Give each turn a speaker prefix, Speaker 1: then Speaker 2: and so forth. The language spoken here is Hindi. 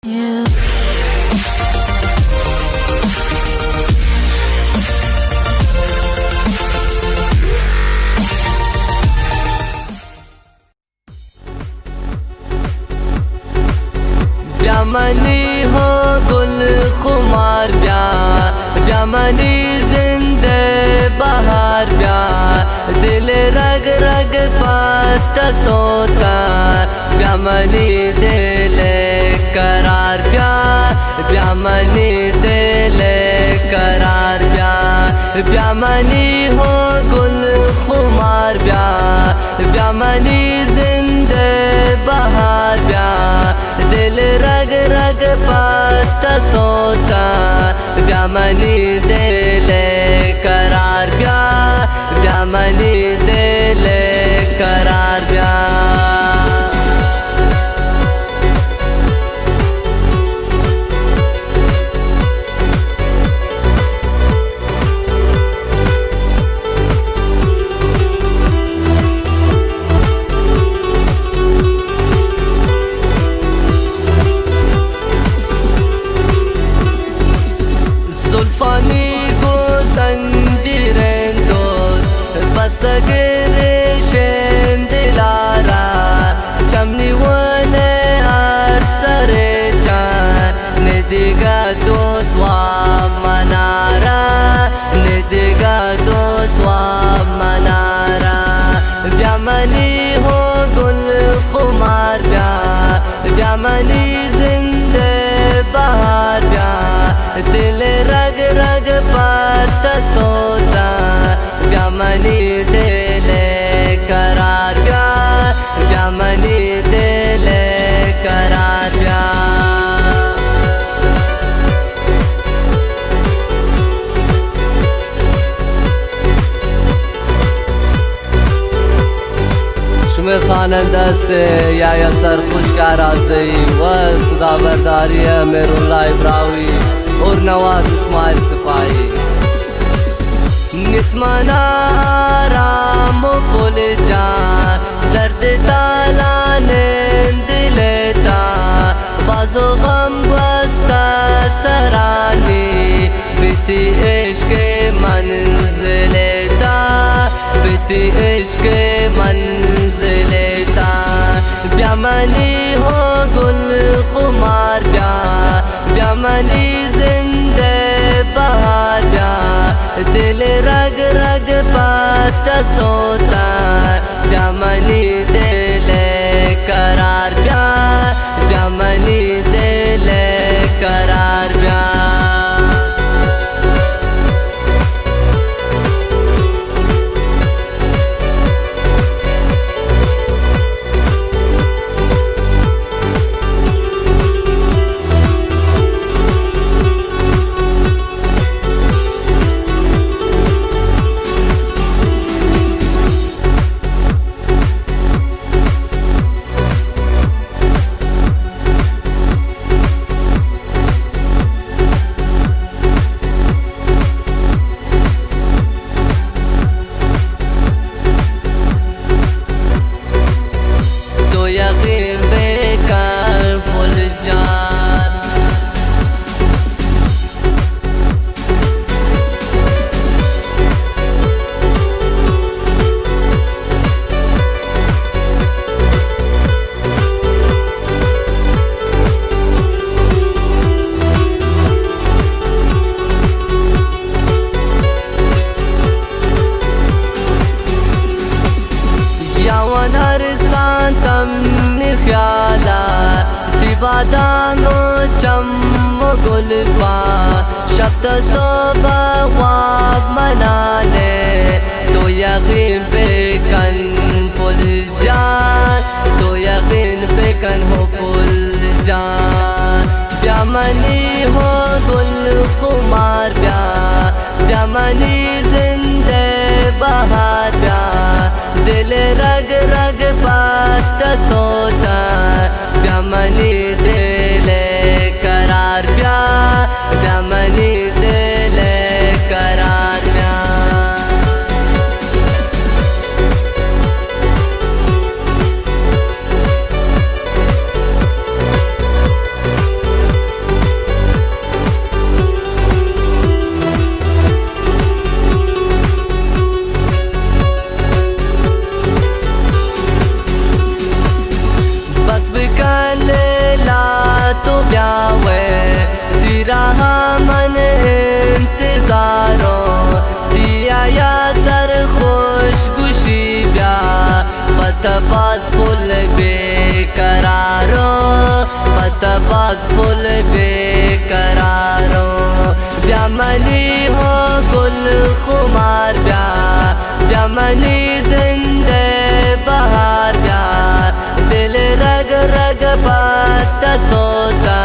Speaker 1: You.
Speaker 2: ब्यामनी हो गुल खुमार ब्यामनी जिंदे बहार दिल रग रग पत्ता सोता ब्यामनी दिल करार ब्यामनी दिल करार ब्यामनी हो गुल खुमार ब्यामनी जिंदे बहार दिल रग रग पत्ता सोता ब्यामनी दिल करार ब्यामनी दिल करार जुल्फानी को संजीरें दोस्त बस्तगिर शें दिलारा चमनी वने अरसरे चान निदिगा दोस्वा मनारा निदिगा दोस्वा मनारा ब्यामनी हो गुल खुमार ब्यामनी जिंदे बहार दिल रग रग पत्ता सोता ब्यामनी दिल करार ब्यामनी दिल करार शुमे खानंदस्त या सर खुश का राज़ी व सदा बरदारी है मेरुल्ला इब्रावी और नवाज इस्माइल सिपाही निस्माना आराम पुल जान दर्द ताला दिलेता बाजो गम बस्ता सरानी बीती इश्क मंजिलेता बीती इश्क मंजिलेता ब्यामनी हो गुल खुमार ब्यामनी जिंदे बहार दिल रग रग पत्ता सोता ब्यामनी दिल करार ब्यामनी दिल करार यकीन बेकार भूल जान यावन हर सांतम ख्याला दिवादानो चम गुलफा शब्द सोबा ख्वाब मनाने तो यकीन पे कन पुल जान तो यकीन पे कन हो पुल जान ब्यामनी हो गुल खुमार ब्यामनी जिंदे बहार दिल रग रग पत्ता सोता ब्यामनी दिल करार ब्यामनी दिल करार ब्यावे तेरा मन इंतजारो दिया या सर खुशगुशी ब्या पतबाज फुल बेकरारो पतबाज फुल बेकरारो ब्या मनी हो गुल खुमार ब्या मनी जिंदे बहार ब्या दिल रग रग बात सोता